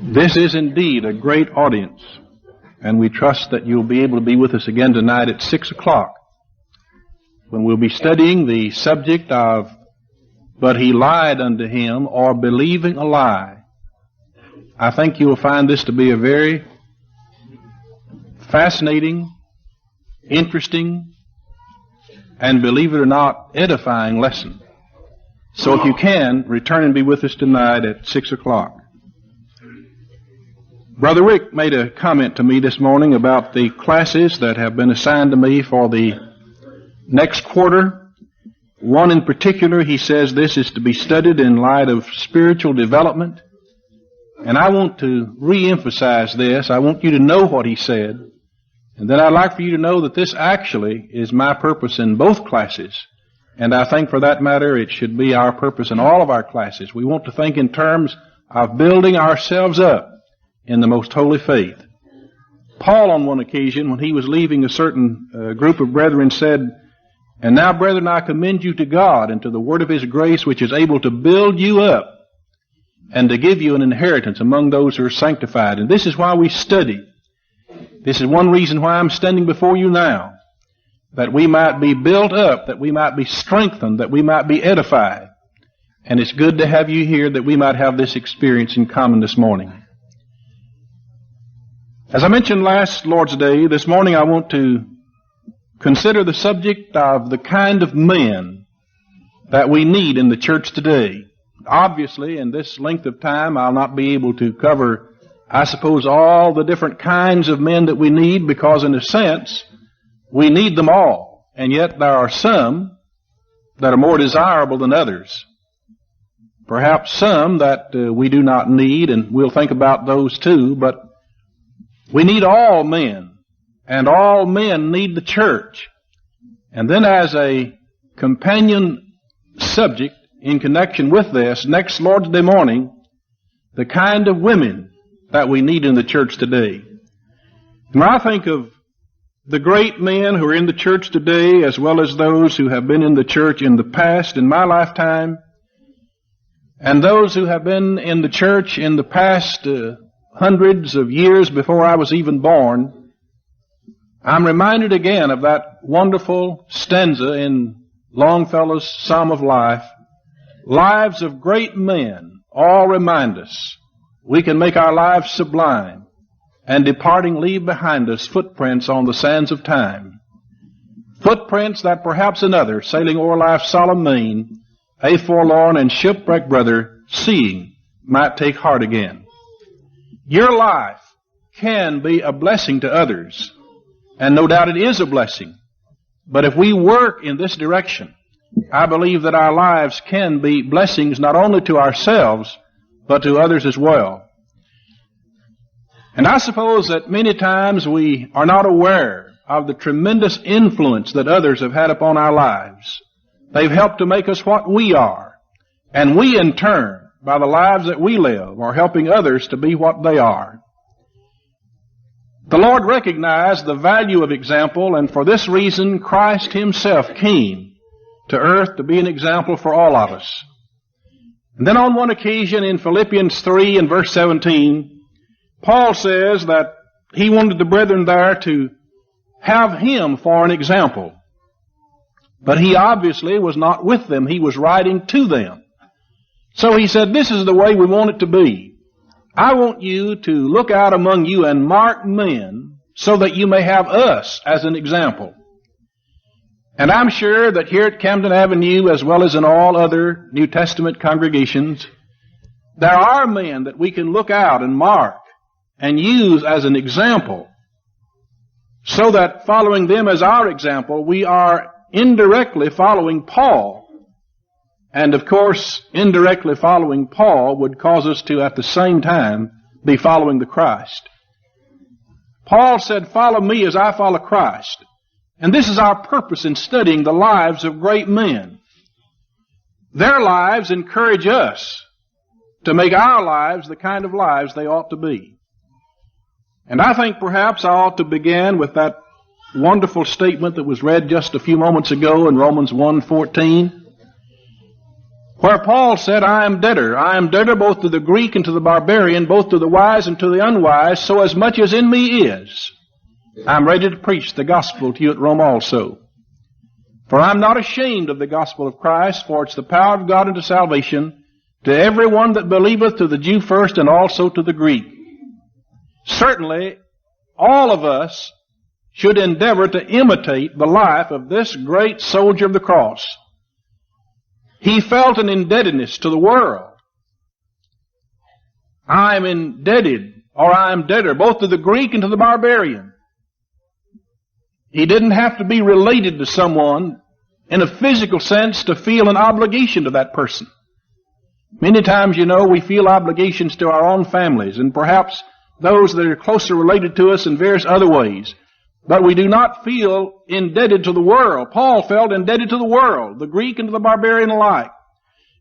This is indeed a great audience, and we trust that you'll be able to be with us again tonight at 6 o'clock when we'll be studying the subject of "But he lied unto him," or believing a lie. I think you'll find this to be a very fascinating, interesting, and, believe it or not, edifying lesson. So if you can, return and be with us tonight at 6 o'clock. Brother Rick made a comment to me this morning about the classes that have been assigned to me for the next quarter. One in particular, he says this is to be studied in light of spiritual development. And I want to re-emphasize this. I want you to know what he said. And then I'd like for you to know that this actually is my purpose in both classes. And I think for that matter, it should be our purpose in all of our classes. We want to think in terms of building ourselves up in the most holy faith. Paul, on one occasion, when he was leaving a certain group of brethren, said, "And now, brethren, I commend you to God and to the word of his grace, which is able to build you up and to give you an inheritance among those who are sanctified." And this is why we study. This is one reason why I'm standing before you now, that we might be built up, that we might be strengthened, that we might be edified. And it's good to have you here, that we might have this experience in common this morning. As I mentioned last Lord's Day, this morning I want to consider the subject of the kind of men that we need in the church today. Obviously, in this length of time, I'll not be able to cover, I suppose, all the different kinds of men that we need, because in a sense, we need them all. And yet there are some that are more desirable than others. Perhaps some that we do not need, and we'll think about those too, but we need all men, and all men need the church. And then as a companion subject in connection with this, next Lord's Day morning, the kind of women that we need in the church today. When I think of the great men who are in the church today, as well as those who have been in the church in the past, in my lifetime, and those who have been in the church in the past hundreds of years before I was even born, I'm reminded again of that wonderful stanza in Longfellow's Psalm of Life. Lives of great men all remind us we can make our lives sublime, and departing leave behind us footprints on the sands of time. Footprints that perhaps another, sailing o'er life's solemn main, a forlorn and shipwrecked brother, seeing, might take heart again. Your life can be a blessing to others, and no doubt it is a blessing. But if we work in this direction, I believe that our lives can be blessings not only to ourselves, but to others as well. And I suppose that many times we are not aware of the tremendous influence that others have had upon our lives. They've helped to make us what we are, and we in turn, by the lives that we live, are helping others to be what they are. The Lord recognized the value of example, and for this reason Christ himself came to earth to be an example for all of us. And then on one occasion in Philippians 3 and verse 17, Paul says that he wanted the brethren there to have him for an example. But he obviously was not with them. He was writing to them. So he said, this is the way we want it to be. I want you to look out among you and mark men so that you may have us as an example. And I'm sure that here at Camden Avenue, as well as in all other New Testament congregations, there are men that we can look out and mark and use as an example, so that following them as our example, we are indirectly following Paul. And of course, indirectly following Paul would cause us to, at the same time, be following the Christ. Paul said, "Follow me as I follow Christ." And this is our purpose in studying the lives of great men. Their lives encourage us to make our lives the kind of lives they ought to be. And I think perhaps I ought to begin with that wonderful statement that was read just a few moments ago in Romans 1:14. where Paul said, I am debtor both to the Greek and to the barbarian, both to the wise and to the unwise, so as much as in me is, I'm ready to preach the gospel to you at Rome also. For I'm not ashamed of the gospel of Christ, for it's the power of God unto salvation to every one that believeth, to the Jew first and also to the Greek. Certainly, all of us should endeavor to imitate the life of this great soldier of the cross. He felt an indebtedness to the world. I am indebted, or I am debtor, both to the Greek and to the barbarian. He didn't have to be related to someone in a physical sense to feel an obligation to that person. Many times, we feel obligations to our own families and perhaps those that are closer related to us in various other ways. But we do not feel indebted to the world. Paul felt indebted to the world, the Greek and to the barbarian alike.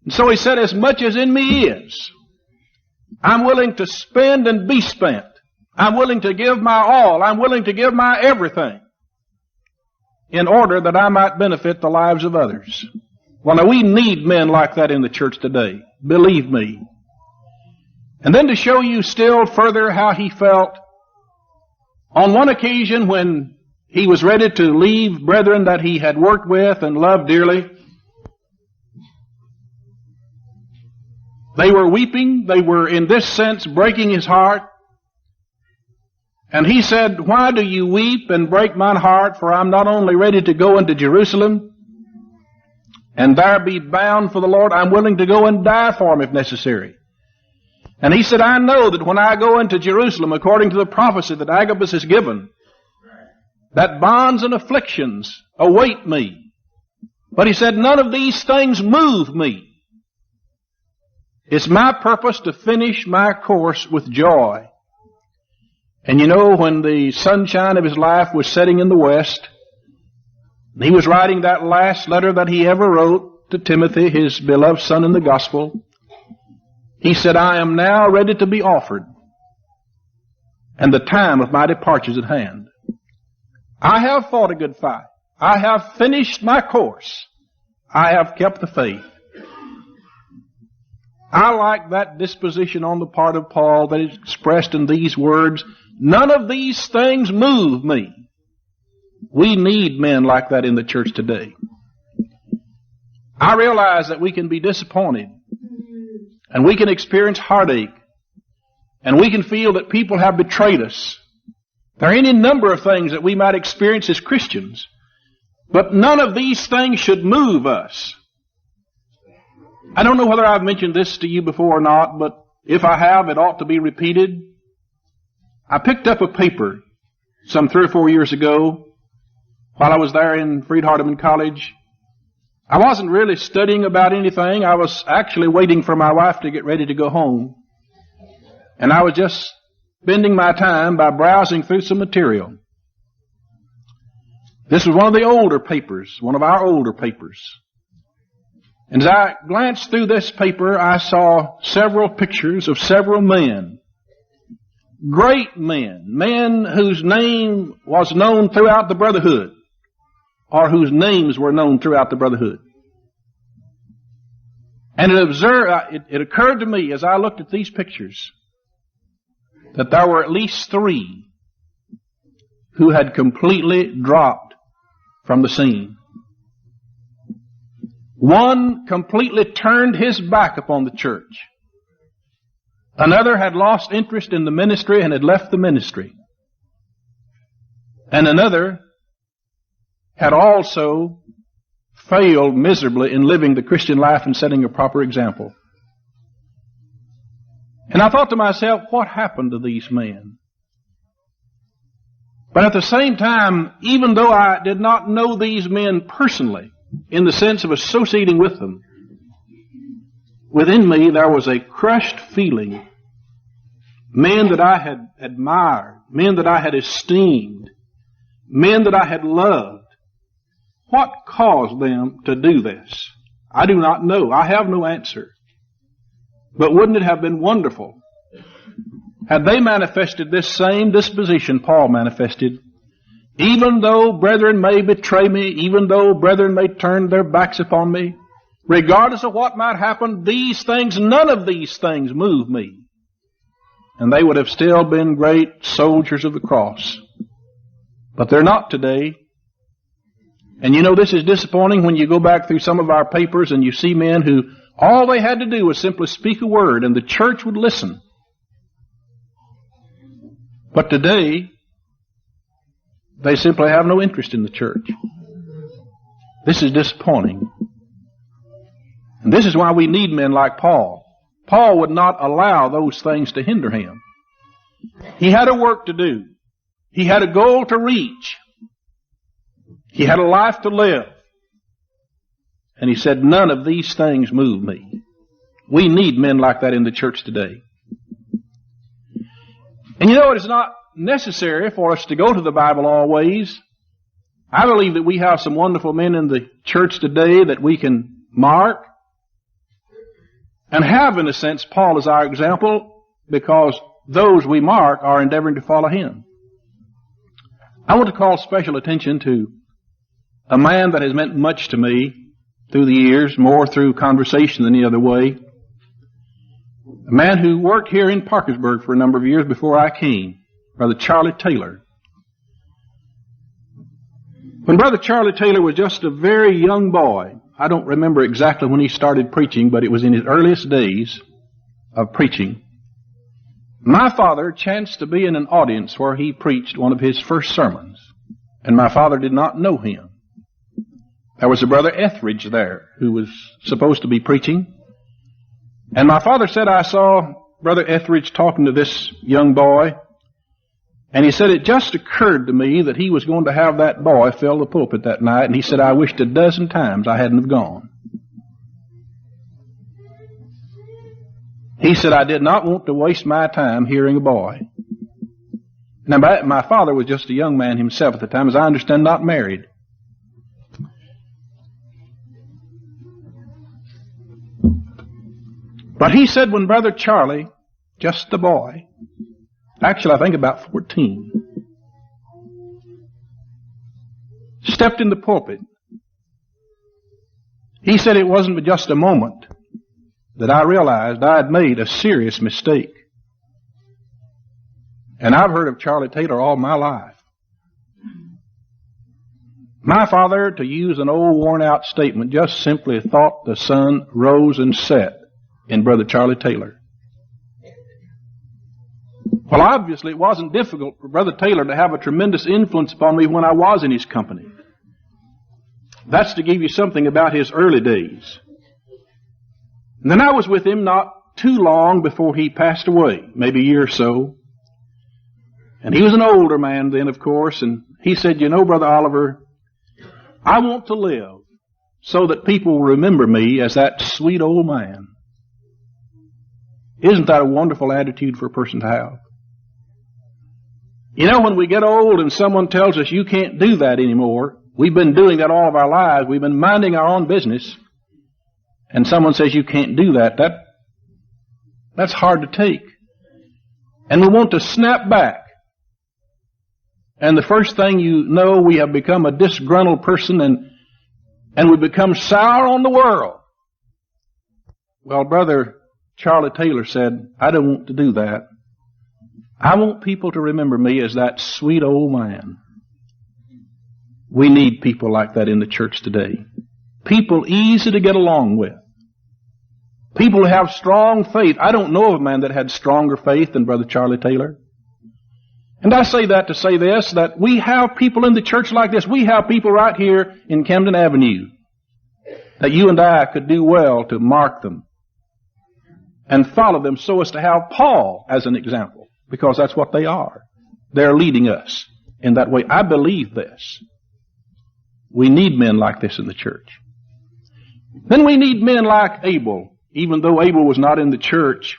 And so he said, as much as in me is, I'm willing to spend and be spent. I'm willing to give my all. I'm willing to give my everything in order that I might benefit the lives of others. Well, now we need men like that in the church today. Believe me. And then to show you still further how he felt, on one occasion when he was ready to leave brethren that he had worked with and loved dearly, they were weeping. They were, in this sense, breaking his heart. And he said, why do you weep and break mine heart? For I'm not only ready to go into Jerusalem and there be bound for the Lord, I'm willing to go and die for him if necessary. And he said, I know that when I go into Jerusalem, according to the prophecy that Agabus has given, that bonds and afflictions await me. But he said, none of these things move me. It's my purpose to finish my course with joy. And when the sunshine of his life was setting in the west, he was writing that last letter that he ever wrote to Timothy, his beloved son in the gospel, he said, I am now ready to be offered, and the time of my departure is at hand. I have fought a good fight. I have finished my course. I have kept the faith. I like that disposition on the part of Paul that is expressed in these words, none of these things move me. We need men like that in the church today. I realize that we can be disappointed, and we can experience heartache, and we can feel that people have betrayed us. There are any number of things that we might experience as Christians, but none of these things should move us. I don't know whether I've mentioned this to you before or not, but if I have, it ought to be repeated. I picked up a paper some 3 or 4 years ago while I was there in Freed-Hardeman College. I wasn't really studying about anything. I was actually waiting for my wife to get ready to go home. And I was just spending my time by browsing through some material. This was one of the older papers, one of our older papers. And as I glanced through this paper, I saw several pictures of several men. Great men, men whose name was known throughout the brotherhood, or whose names were known throughout the brotherhood. And it occurred to me as I looked at these pictures that there were at least 3 who had completely dropped from the scene. One completely turned his back upon the church. Another had lost interest in the ministry and had left the ministry. And another had also failed miserably in living the Christian life and setting a proper example. And I thought to myself, what happened to these men? But at the same time, even though I did not know these men personally, in the sense of associating with them, within me there was a crushed feeling. Men that I had admired, men that I had esteemed, men that I had loved. What caused them to do this? I do not know. I have no answer. But wouldn't it have been wonderful had they manifested this same disposition Paul manifested? Even though brethren may betray me, even though brethren may turn their backs upon me, Regardless of what might happen, these things, none of these things move me. And they would have still been great soldiers of the cross. But they're not today. And you know, this is disappointing when you go back through some of our papers and you see men who all they had to do was simply speak a word and the church would listen. But today, they simply have no interest in the church. This is disappointing. And this is why we need men like Paul. Paul would not allow those things to hinder him. He had a work to do. He had a goal to reach. He had a life to live. And he said, none of these things move me. We need men like that in the church today. And you know, it is not necessary for us to go to the Bible always. I believe that we have some wonderful men in the church today that we can mark and have, in a sense, Paul as our example, because those we mark are endeavoring to follow him. I want to call special attention to a man that has meant much to me through the years, more through conversation than any other way. A man who worked here in Parkersburg for a number of years before I came, Brother Charlie Taylor. When Brother Charlie Taylor was just a very young boy, I don't remember exactly when he started preaching, but it was in his earliest days of preaching. My father chanced to be in an audience where he preached one of his first sermons, and my father did not know him. There was a Brother Etheridge there who was supposed to be preaching, and my father said, I saw Brother Etheridge talking to this young boy, and he said, it just occurred to me that he was going to have that boy fill the pulpit that night, and he said, I wished a dozen times I hadn't have gone. He said, I did not want to waste my time hearing a boy. Now, my father was just a young man himself at the time, as I understand, not married. But he said when Brother Charlie, just a boy, actually I think about 14, stepped in the pulpit, he said it wasn't just a moment that I realized I had made a serious mistake. And I've heard of Charlie Taylor all my life. My father, to use an old worn-out statement, just simply thought the sun rose and set in Brother Charlie Taylor. Well, obviously it wasn't difficult for Brother Taylor to have a tremendous influence upon me when I was in his company. That's to give you something about his early days. And then I was with him not too long before he passed away, maybe a year or so. And he was an older man then, of course, and he said, you know, Brother Oliver, I want to live so that people will remember me as that sweet old man. Isn't that a wonderful attitude for a person to have? You know, when we get old and someone tells us you can't do that anymore, we've been doing that all of our lives, we've been minding our own business, and someone says you can't do that, that's hard to take. And we want to snap back. And the first thing you know, we have become a disgruntled person and we become sour on the world. Well, Brother Charlie Taylor said, I don't want to do that. I want people to remember me as that sweet old man. We need people like that in the church today. People easy to get along with. People who have strong faith. I don't know of a man that had stronger faith than Brother Charlie Taylor. And I say that to say this, that we have people in the church like this. We have people right here in Camden Avenue that you and I could do well to mark them and follow them so as to have Paul as an example, because that's what they are. They're leading us in that way. I believe this. We need men like this in the church. Then we need men like Abel. Even though Abel was not in the church,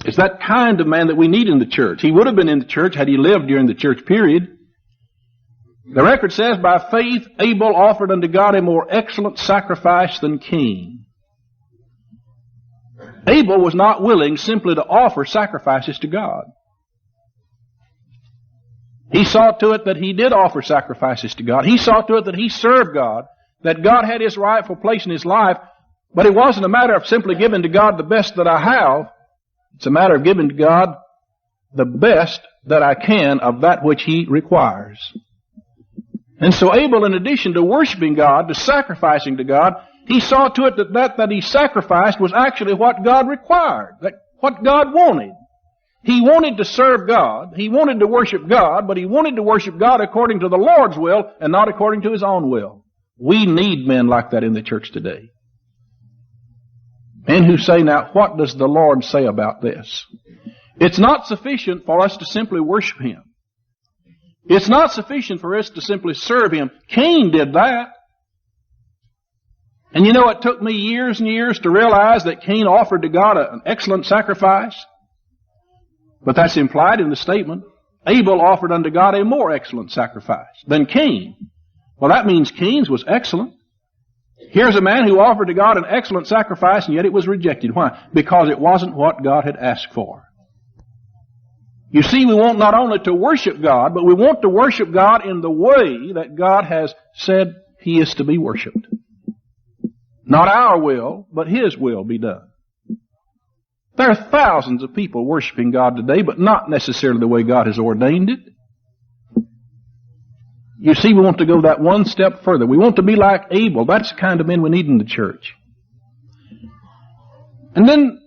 it's that kind of man that we need in the church. He would have been in the church had he lived during the church period. The record says, by faith Abel offered unto God a more excellent sacrifice than Cain. Abel was not willing simply to offer sacrifices to God. He saw to it that he did offer sacrifices to God. He saw to it that he served God that God had His rightful place in his life, but it wasn't a matter of simply giving to God the best that I have. It's a matter of giving to God the best that I can of that which He requires. And so Abel, in addition to worshiping God, to sacrificing to God, he saw to it that he sacrificed was actually what God required, what God wanted. He wanted to serve God, he wanted to worship God, but he wanted to worship God according to the Lord's will and not according to his own will. We need men like that in the church today. Men who say, now, what does the Lord say about this? It's not sufficient for us to simply worship Him. It's not sufficient for us to simply serve Him. Cain did that. And you know, it took me years and years to realize that Cain offered to God an excellent sacrifice. But that's implied in the statement. Abel offered unto God a more excellent sacrifice than Cain. Well, that means Cain's was excellent. Here's a man who offered to God an excellent sacrifice, and yet it was rejected. Why? Because it wasn't what God had asked for. You see, we want not only to worship God, but we want to worship God in the way that God has said He is to be worshiped. Not our will, but His will be done. There are thousands of people worshiping God today, but not necessarily the way God has ordained it. You see, we want to go that one step further. We want to be like Abel. That's the kind of men we need in the church. And then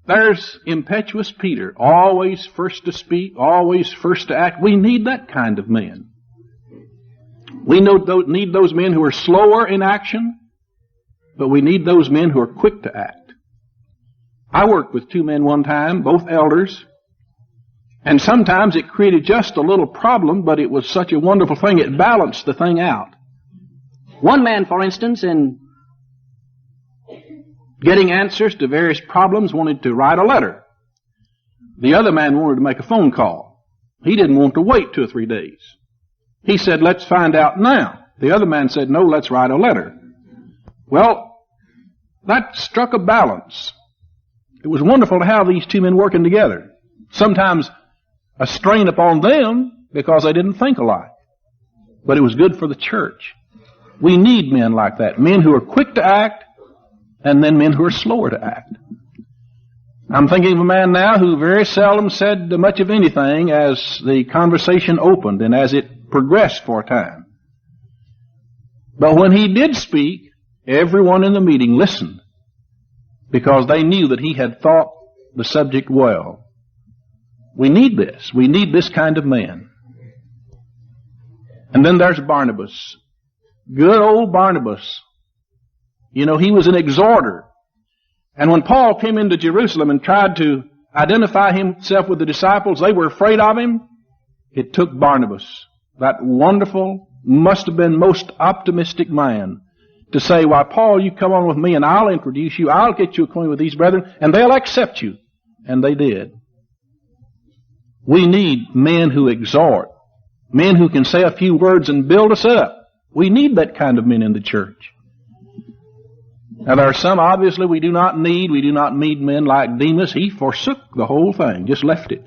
there's impetuous Peter, always first to speak, always first to act. We need that kind of men. We need those men who are slower in action, but we need those men who are quick to act. I worked with two men one time, both elders, and sometimes it created just a little problem, but it was such a wonderful thing, it balanced the thing out. One man, for instance, in getting answers to various problems, wanted to write a letter. The other man wanted to make a phone call. He didn't want to wait 2 or 3 days. He said, let's find out now. The other man said, no, let's write a letter. Well, that struck a balance. It was wonderful to have these two men working together. Sometimes a strain upon them because they didn't think alike. But it was good for the church. We need men like that. Men who are quick to act and then men who are slower to act. I'm thinking of a man now who very seldom said much of anything as the conversation opened and as it progressed for a time. But when he did speak, everyone in the meeting listened because they knew that he had thought the subject well. We need this. We need this kind of man. And then there's Barnabas. Good old Barnabas. You know, he was an exhorter. And when Paul came into Jerusalem and tried to identify himself with the disciples, they were afraid of him. It took Barnabas, that wonderful, must have been most optimistic man, to say, why, Paul, you come on with me and I'll introduce you. I'll get you acquainted with these brethren and they'll accept you. And they did. We need men who exhort, men who can say a few words and build us up. We need that kind of men in the church. Now there are some, obviously, we do not need. We do not need men like Demas. He forsook the whole thing, just left it.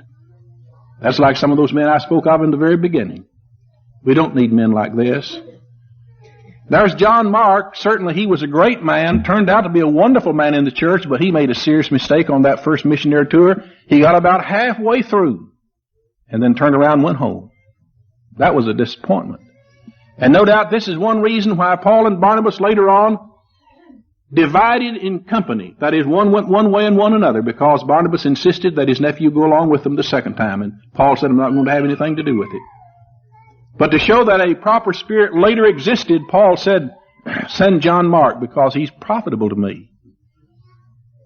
That's like some of those men I spoke of in the very beginning. We don't need men like this. There's John Mark. Certainly he was a great man, turned out to be a wonderful man in the church, but he made a serious mistake on that first missionary tour. He got about halfway through and then turned around and went home. That was a disappointment. And no doubt this is one reason why Paul and Barnabas later on divided in company. That is, one went one way and one another, because Barnabas insisted that his nephew go along with them the second time, and Paul said, I'm not going to have anything to do with it. But to show that a proper spirit later existed, Paul said, send John Mark, because he's profitable to me.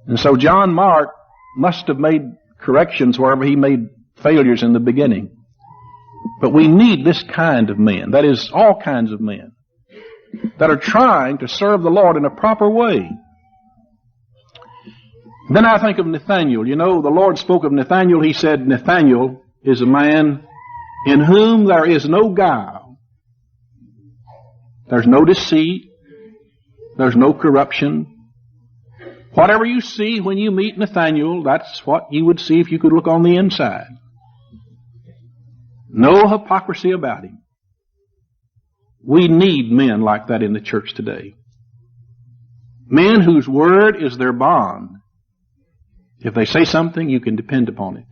And so John Mark must have made corrections wherever he made failures in the beginning. But we need this kind of men, that is, all kinds of men, that are trying to serve the Lord in a proper way. Then I think of Nathaniel. You know, the Lord spoke of Nathaniel. He said, Nathaniel is a man in whom there is no guile. There's no deceit. There's no corruption. Whatever you see when you meet Nathaniel, that's what you would see if you could look on the inside. No hypocrisy about him. We need men like that in the church today. Men whose word is their bond. If they say something, you can depend upon it.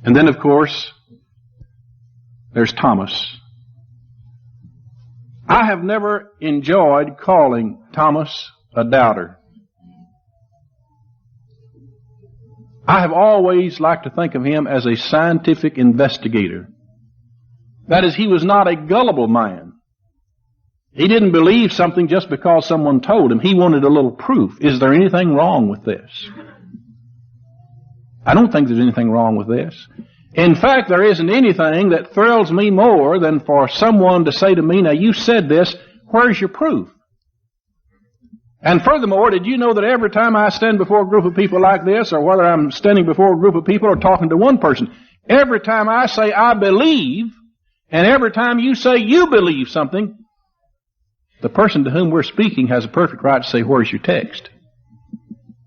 And then, of course, there's Thomas. I have never enjoyed calling Thomas a doubter. I have always liked to think of him as a scientific investigator. That is, he was not a gullible man. He didn't believe something just because someone told him. He wanted a little proof. Is there anything wrong with this? I don't think there's anything wrong with this. In fact, there isn't anything that thrills me more than for someone to say to me, now you said this, where's your proof? And furthermore, did you know that every time I stand before a group of people like this, or whether I'm standing before a group of people or talking to one person, every time I say I believe, and every time you say you believe something, the person to whom we're speaking has a perfect right to say, where's your text?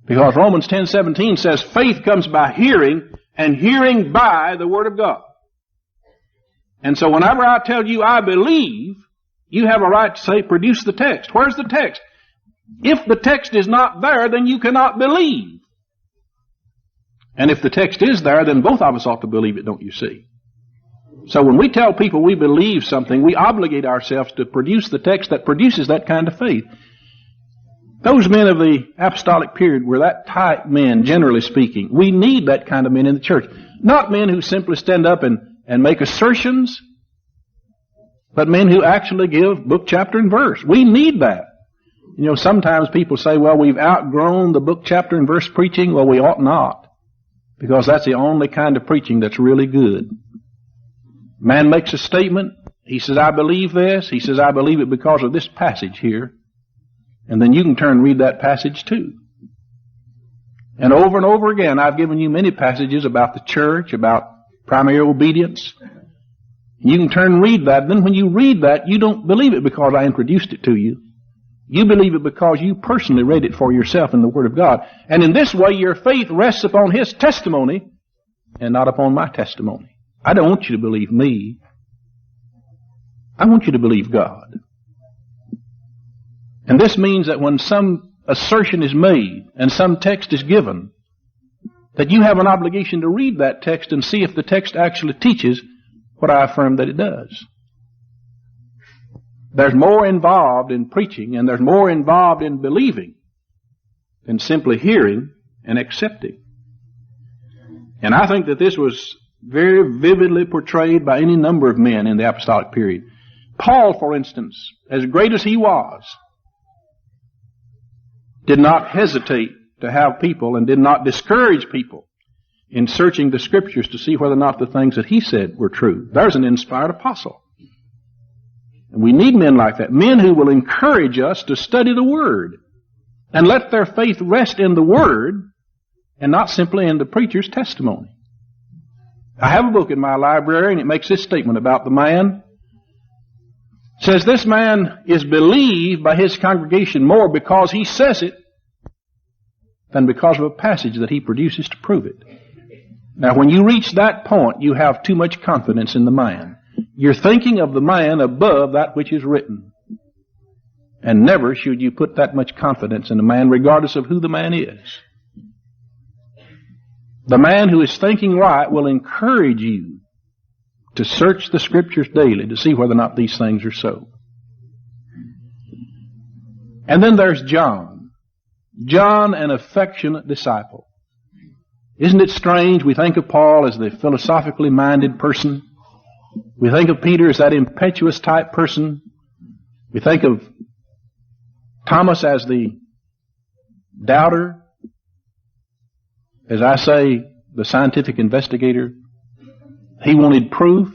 Because Romans 10:17 says faith comes by hearing, and hearing by the Word of God. And so whenever I tell you I believe, you have a right to say, produce the text. Where's the text? If the text is not there, then you cannot believe. And if the text is there, then both of us ought to believe it, don't you see? So when we tell people we believe something, we obligate ourselves to produce the text that produces that kind of faith. Those men of the apostolic period were that type men, generally speaking. We need that kind of men in the church. Not men who simply stand up and make assertions, but men who actually give book, chapter, and verse. We need that. You know, sometimes people say, well, we've outgrown the book, chapter, and verse preaching. Well, we ought not, because that's the only kind of preaching that's really good. Man makes a statement. He says, I believe this. He says, I believe it because of this passage here. And then you can turn and read that passage too. And over again, I've given you many passages about the church, about primary obedience. You can turn and read that. Then when you read that, you don't believe it because I introduced it to you. You believe it because you personally read it for yourself in the Word of God. And in this way, your faith rests upon His testimony and not upon my testimony. I don't want you to believe me. I want you to believe God. And this means that when some assertion is made and some text is given, that you have an obligation to read that text and see if the text actually teaches what I affirm that it does. There's more involved in preaching and there's more involved in believing than simply hearing and accepting. And I think that this was very vividly portrayed by any number of men in the apostolic period. Paul, for instance, as great as he was, did not hesitate to have people and did not discourage people in searching the Scriptures to see whether or not the things that he said were true. There's an inspired apostle. And we need men like that, men who will encourage us to study the Word and let their faith rest in the Word and not simply in the preacher's testimony. I have a book in my library and it makes this statement about the man. It says this man is believed by his congregation more because he says it than because of a passage that he produces to prove it. Now when you reach that point, you have too much confidence in the man. You're thinking of the man above that which is written. And never should you put that much confidence in a man regardless of who the man is. The man who is thinking right will encourage you to search the Scriptures daily to see whether or not these things are so. And then there's John. John, an affectionate disciple. Isn't it strange? We think of Paul as the philosophically minded person. We think of Peter as that impetuous type person. We think of Thomas as the doubter. As I say, the scientific investigator. He wanted proof.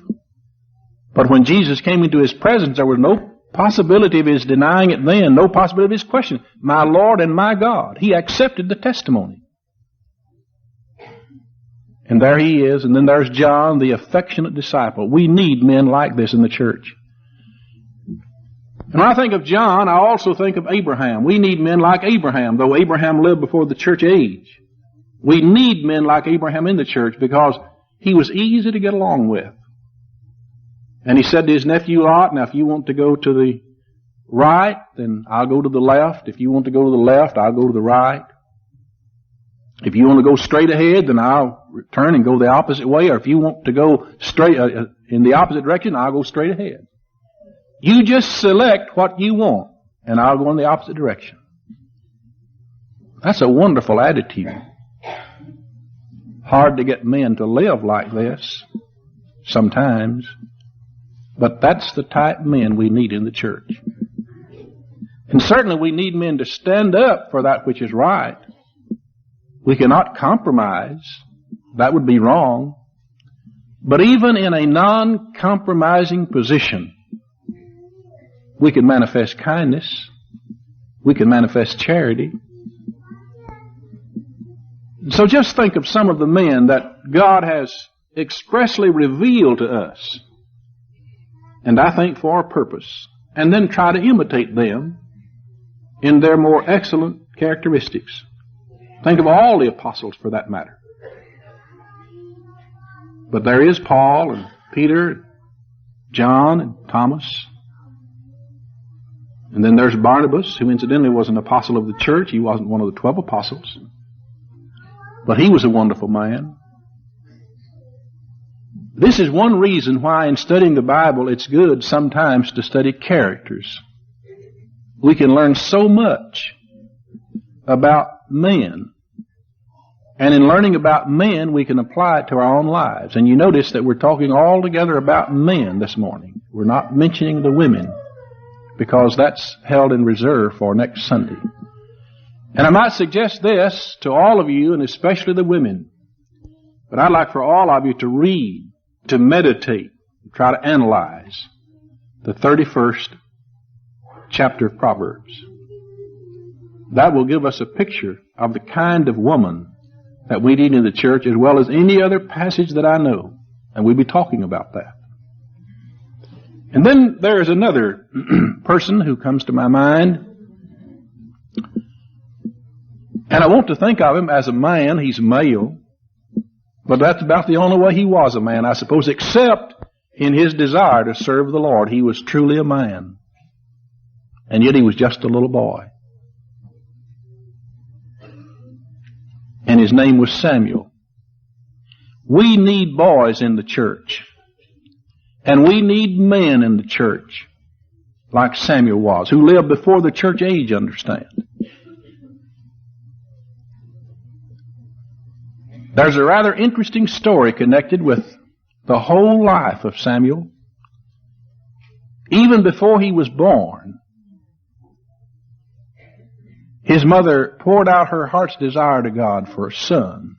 But when Jesus came into his presence, there was no possibility of his denying it then, no possibility of his questioning. My Lord and my God. He accepted the testimony. And there he is. And then there's John, the affectionate disciple. We need men like this in the church. And when I think of John, I also think of Abraham. We need men like Abraham, though Abraham lived before the church age. We need men like Abraham in the church because He was easy to get along with. And he said to his nephew Lot, now if you want to go to the right, then I'll go to the left. If you want to go to the left, I'll go to the right. If you want to go straight ahead, then I'll turn and go the opposite way. Or if you want to go straight in the opposite direction, I'll go straight ahead. You just select what you want, and I'll go in the opposite direction. That's a wonderful attitude. Hard to get men to live like this sometimes, but that's the type of men we need in the church. And certainly we need men to stand up for that which is right. We cannot compromise. That would be wrong. But even in a non-compromising position, we can manifest kindness. We can manifest charity. So just think of some of the men that God has expressly revealed to us, and I think for a purpose, and then try to imitate them in their more excellent characteristics. Think of all the apostles for that matter. But there is Paul and Peter, John and Thomas. And then there's Barnabas, who incidentally was an apostle of the church. He wasn't one of the 12 apostles. But he was a wonderful man. This is one reason why in studying the Bible it's good sometimes to study characters. We can learn so much about men. And in learning about men, we can apply it to our own lives. And you notice that we're talking all together about men this morning. We're not mentioning the women, because that's held in reserve for next Sunday. And I might suggest this to all of you, and especially the women. But I'd like for all of you to read, to meditate, try to analyze the 31st chapter of Proverbs. That will give us a picture of the kind of woman that we need in the church, as well as any other passage that I know. And we'll be talking about that. And then there is another person who comes to my mind. And I want to think of him as a man. He's male. But that's about the only way he was a man, I suppose, except in his desire to serve the Lord. He was truly a man. And yet he was just a little boy. And his name was Samuel. We need boys in the church. And we need men in the church, like Samuel was, who lived before the church age, understand. There's a rather interesting story connected with the whole life of Samuel. Even before he was born, his mother poured out her heart's desire to God for a son.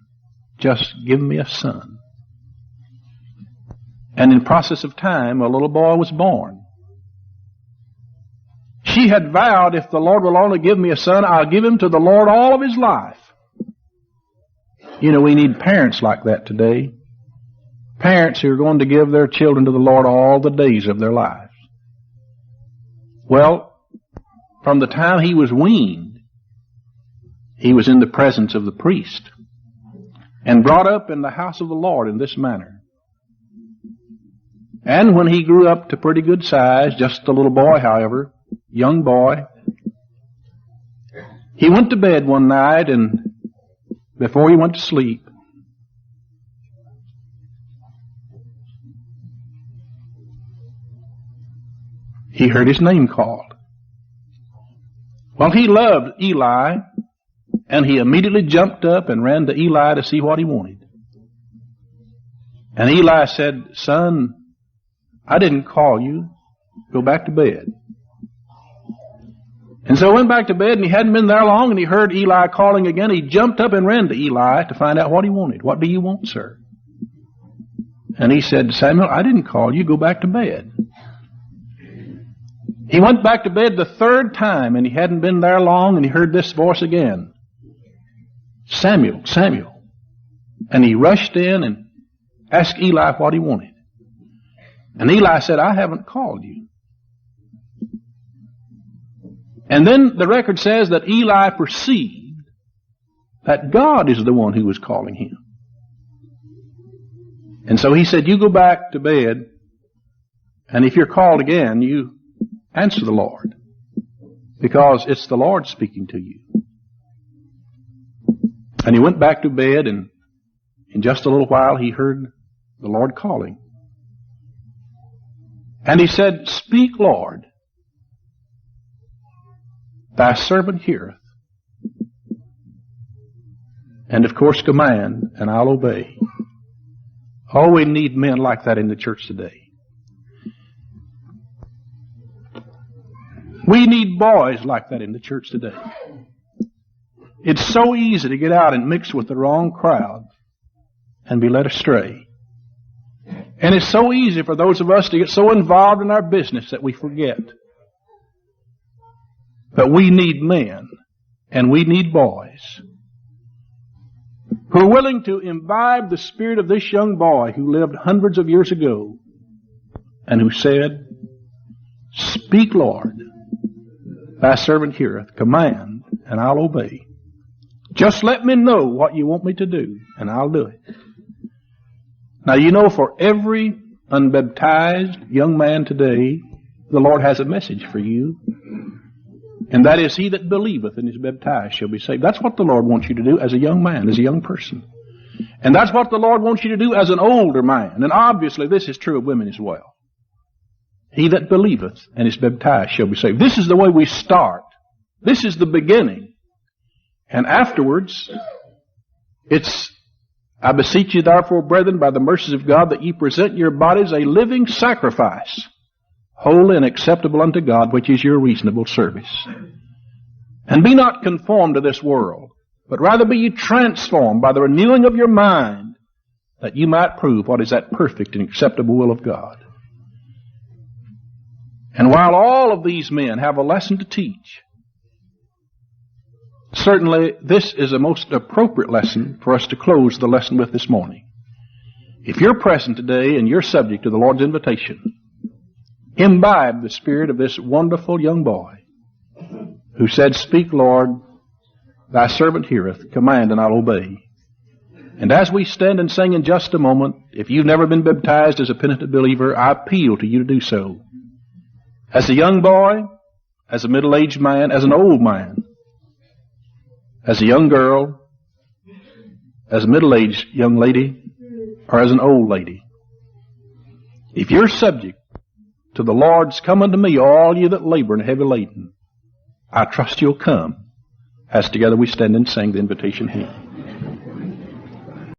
Just give me a son. And in process of time, a little boy was born. She had vowed, if the Lord will only give me a son, I'll give him to the Lord all of his life. You know, we need parents like that today. Parents who are going to give their children to the Lord all the days of their lives. Well, from the time he was weaned, he was in the presence of the priest and brought up in the house of the Lord in this manner. And when he grew up to pretty good size, just a little boy, however, young boy, he went to bed one night, and before he went to sleep, he heard his name called. Well, he loved Eli, and he immediately jumped up and ran to Eli to see what he wanted. And Eli said, "Son, I didn't call you. Go back to bed." And so he went back to bed, and he hadn't been there long, and he heard Eli calling again. He jumped up and ran to Eli to find out what he wanted. "What do you want, sir?" And he said, "Samuel, I didn't call you. Go back to bed." He went back to bed the third time, and he hadn't been there long, and he heard this voice again. "Samuel, Samuel." And he rushed in and asked Eli what he wanted. And Eli said, "I haven't called you." And then the record says that Eli perceived that God is the one who was calling him. And so he said, you go back to bed, and if you're called again, you answer the Lord, because it's the Lord speaking to you. And he went back to bed, and in just a little while he heard the Lord calling. And he said, speak, Lord, thy servant heareth. And of course command, and I'll obey. Oh, we need men like that in the church today. We need boys like that in the church today. It's so easy to get out and mix with the wrong crowd and be led astray. And it's so easy for those of us to get so involved in our business that we forget. But we need men, and we need boys who are willing to imbibe the spirit of this young boy who lived hundreds of years ago and who said, speak, Lord, thy servant heareth, command, and I'll obey. Just let me know what you want me to do, and I'll do it. Now, you know, for every unbaptized young man today, the Lord has a message for you. And that is, he that believeth and is baptized shall be saved. That's what the Lord wants you to do as a young man, as a young person. And that's what the Lord wants you to do as an older man. And obviously this is true of women as well. He that believeth and is baptized shall be saved. This is the way we start. This is the beginning. And afterwards, it's, I beseech you therefore, brethren, by the mercies of God, that ye present your bodies a living sacrifice, holy and acceptable unto God, which is your reasonable service. And be not conformed to this world, but rather be ye transformed by the renewing of your mind, that you might prove what is that perfect and acceptable will of God. And while all of these men have a lesson to teach, certainly this is a most appropriate lesson for us to close the lesson with this morning. If you're present today and you're subject to the Lord's invitation, imbibe the spirit of this wonderful young boy who said, speak, Lord, thy servant heareth, command, and I'll obey. And as we stand and sing in just a moment, if you've never been baptized as a penitent believer, I appeal to you to do so. As a young boy, as a middle-aged man, as an old man, as a young girl, as a middle-aged young lady, or as an old lady. If you're subject to the Lord's, come unto me, all you that labor and are heavy laden, I trust you'll come, as together we stand and sing the invitation hymn.